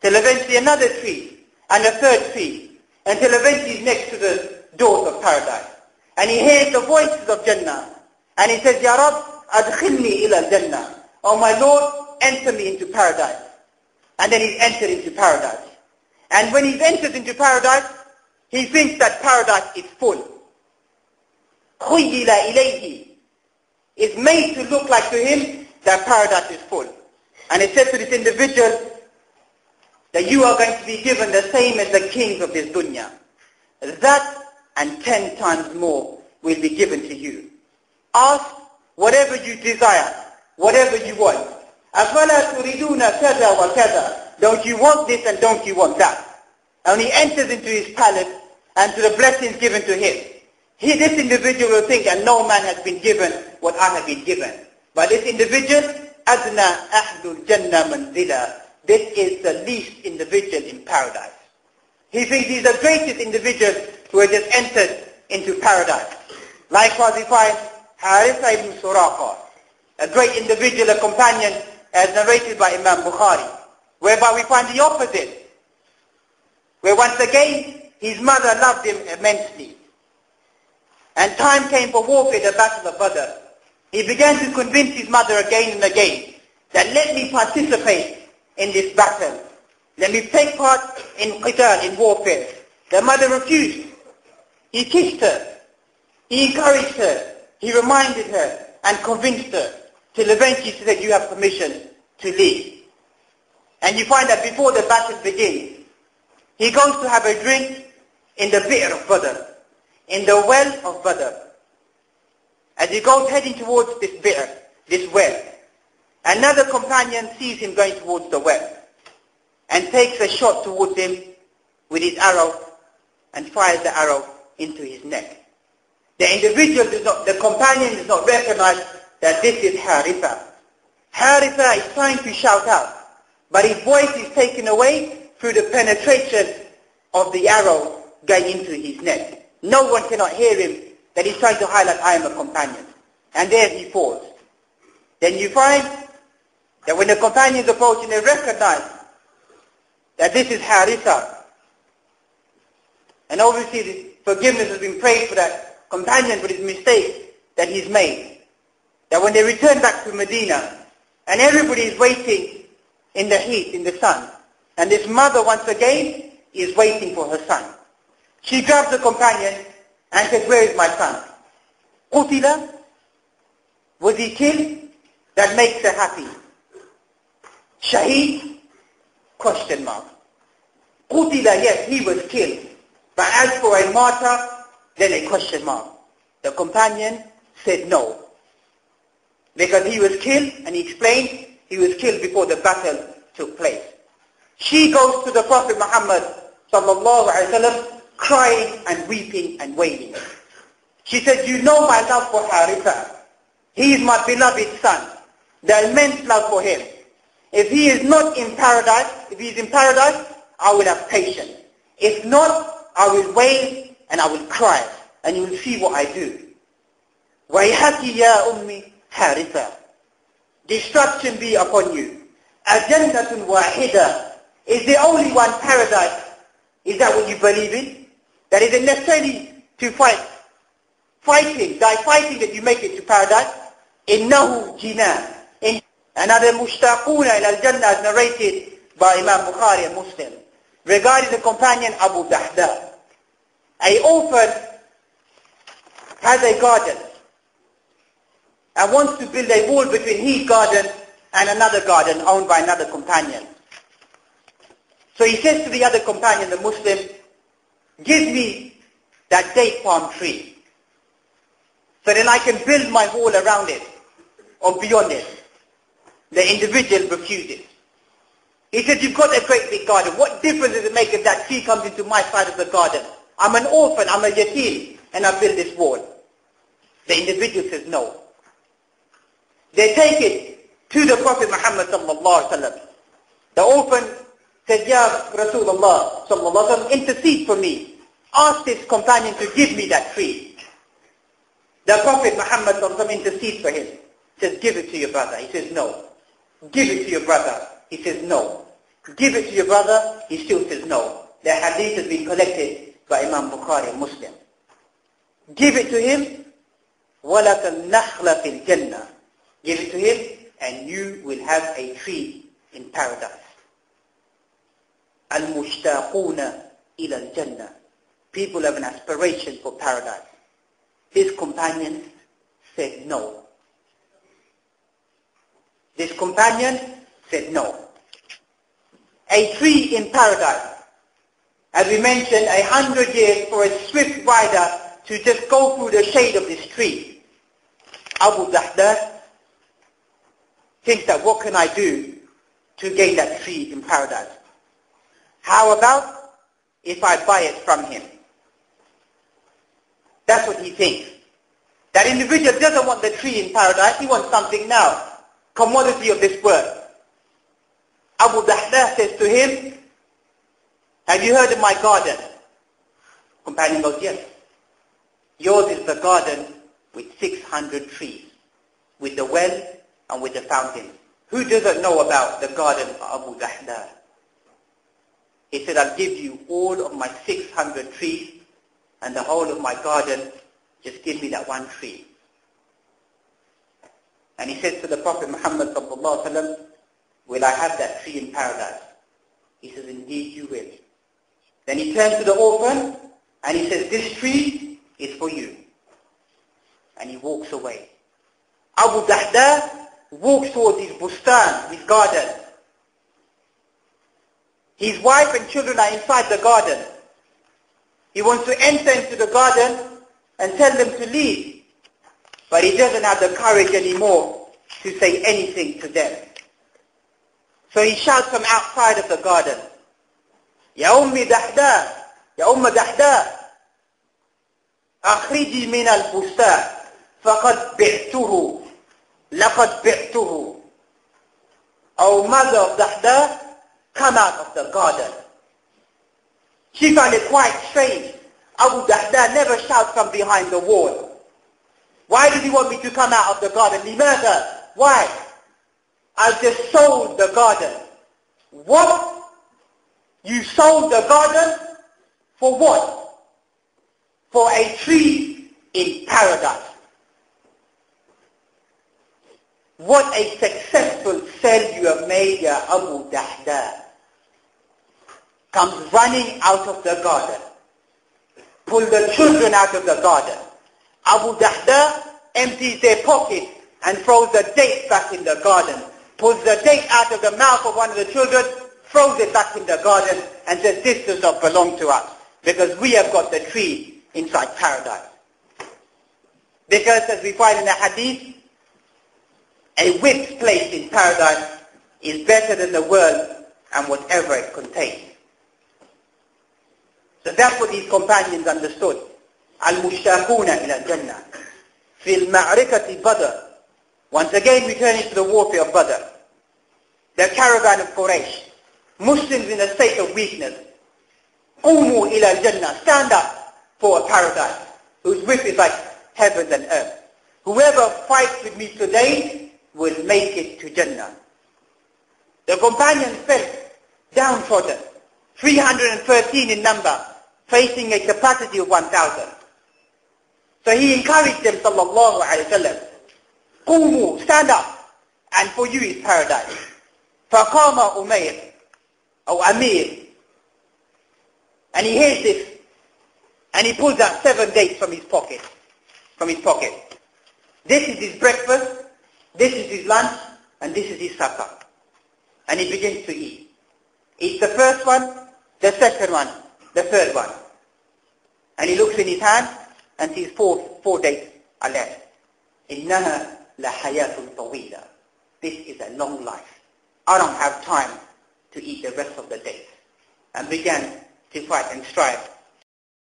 till eventually another tree, and a third tree, until eventually he's next to the doors of paradise. And he hears the voices of Jannah, and he says, Ya Rab, adkhilni ila Jannah. Oh my Lord, enter me into paradise. And then he's entered into paradise. And when he's entered into paradise, he thinks that paradise is full. Khuyila ilayhi. It's made to look like to him that paradise is full. And it says to this individual that you are going to be given the same as the kings of this dunya. That and 10 times more will be given to you. Ask whatever you desire, whatever you want. أَفَلَا تُرِدُونَ كَذَا وَكَذَا. Don't you want this and don't you want that? And he enters into his palace and to the blessings given to him. This individual will think that no man has been given what I have been given. But this individual, أَدْنَا أَحْدُ الْجَنَّةِ مَنْزِلًا. This is the least individual in paradise. He thinks he's the greatest individual who has just entered into paradise. Likewise we find Haritha ibn Suraqa, a great individual, a companion, as narrated by Imam Bukhari, whereby we find the opposite, where once again his mother loved him immensely. And time came for warfare, the battle of Badr. He began to convince his mother again and again that let me participate in this battle. Let me take part in qital, in warfare. The mother refused. He kissed her. He encouraged her. He reminded her and convinced her till eventually she said, you have permission to leave. And you find that before the battle begins, he goes to have a drink in the bi'r of Badr, in the well of Badr. As he goes heading towards this bi'r, this well, another companion sees him going towards the well and takes a shot towards him with his arrow and fires the arrow into his neck. The individual does not, the companion does not recognize that this is Haritha. Haritha is trying to shout out, but his voice is taken away through the penetration of the arrow going into his neck. No one cannot hear him that he's trying to highlight, I am a companion. And there he falls. Then you find that when the companions approach and they recognize that this is Haritha, and obviously the forgiveness has been prayed for that companion for his mistake that he's made. That when they return back to Medina, and everybody is waiting in the heat, in the sun, and this mother once again is waiting for her son. She grabs the companion and says, where is my son? Qutila? Was he killed? That makes her happy. Shaheed? Question mark. Qutila, yes, he was killed. But as for a martyr, then a question mark. The companion said no. Because he was killed, and he explained, he was killed before the battle took place. She goes to the Prophet Muhammad sallallahu alaihi wasallam, crying and weeping and wailing. She said, you know my love for Haritha. He is my beloved son. The immense love for him. If he is not in paradise, if he is in paradise, I will have patience. If not, I will wail and I will cry. And you will see what I do. وَيْحَكِ يَا أُمِّي Haritha. Destruction be upon you. أَجَنَّةٌ وَاحِدَةٌ. Is there only one paradise? Is that what you believe in? That isn't necessarily to fight. Die fighting that you make it to paradise. إِنَّهُ جِنَانٌ. Another mushtaquna ila al-Jannah is narrated by Imam Bukhari and Muslim regarding the companion Abu Dahda. A orphan has a garden and wants to build a wall between his garden and another garden owned by another companion. So he says to the other companion, the Muslim, give me that date palm tree so then I can build my wall around it or beyond it. The individual refuses. He said, you've got a great big garden. What difference does it make if that tree comes into my side of the garden? I'm an orphan, I'm a yatim, and I build this wall. The individual says no. They take it to the Prophet Muhammad sallallahu alaihi wasallam. The orphan said, Ya Rasulullah sallallahu alaihi wasallam, intercede for me. Ask this companion to give me that tree. The Prophet Muhammad sallallahu alaihi wasallam intercedes for him. He says, give it to your brother. He says no. Give it to your brother. He says no. Give it to your brother, he still says no. The hadith has been collected by Imam Bukhari and Muslim. Give it to him, وَلَكَ النَّخْلَ فِي الْجَنَّةِ. Give it to him, and you will have a tree in paradise. الْمُشْتَاقُونَ إِلَى الْجَنَّةِ. People have an aspiration for paradise. His companion said no. This companion said no. A tree in paradise. As we mentioned, 100 years for a swift rider to just go through the shade of this tree. Abu Dahdah thinks that what can I do to gain that tree in paradise? How about if I buy it from him? That's what he thinks. That individual doesn't want the tree in paradise, he wants something now. Commodity of this world. Abu Dahdah says to him, have you heard of my garden? Companion goes, yes. Yours is the garden with 600 trees, with the well and with the fountain. Who doesn't know about the garden of Abu Dahdah? He said, I'll give you all of my 600 trees and the whole of my garden. Just give me that one tree. And he says to the Prophet Muhammad sallallahu alaihi wasallam, will I have that tree in paradise? He says, indeed you will. Then he turns to the orphan and he says, this tree is for you. And he walks away. Abu Dahdah walks towards his bustan, his garden. His wife and children are inside the garden. He wants to enter into the garden and tell them to leave. But he doesn't have the courage anymore to say anything to them. So he shouts from outside of the garden, Ya Ummi Dahdah, Ya Umma Dahdah, أخرجي من البستان فقد بعته لقد بعته. O mother of Dahdah, come out of the garden. She found it quite strange. Abu Dahdah never shouts from behind the wall. Why did he want me to come out of the garden? Limadha? Why? I've just sold the garden. What? You sold the garden? For what? For a tree in paradise. What a successful sale you have made, Ya Abu Dahdah. Comes running out of the garden. Pull the children out of the garden. Abu Dahdah empties their pocket and throws the date back in the garden. Pulls the date out of the mouth of one of the children, throws it back in the garden and says, this does not belong to us because we have got the tree inside paradise. Because as we find in the hadith, a whip's place in paradise is better than the world and whatever it contains. So that's what these companions understood. Al-Mushtaquna ila Jannah. Fil ma'rikati Badr. Once again we turn into the warfare of Badr. The caravan of Quraysh. Muslims in a state of weakness. Qumu ila Jannah. Stand up for a paradise whose width is like heaven and earth. Whoever fights with me today will make it to Jannah. The companions felt downtrodden. 313 in number, facing a capacity of 1,000. So he encouraged them, sallallahu alayhi wa sallam, Qumu, stand up, and for you is paradise. فَقَامَ Umayr, or Amir, and he hears this, and he pulls out 7 dates from his pocket. This is his breakfast, this is his lunch, and this is his supper. And he begins to eat. Eats the first one, the second one, the third one. And he looks in his hand and sees four dates are left. إِنَّهَا لَحَيَاةٌ طَوِيلًا. This is a long life. I don't have time to eat the rest of the days. And began to fight and strive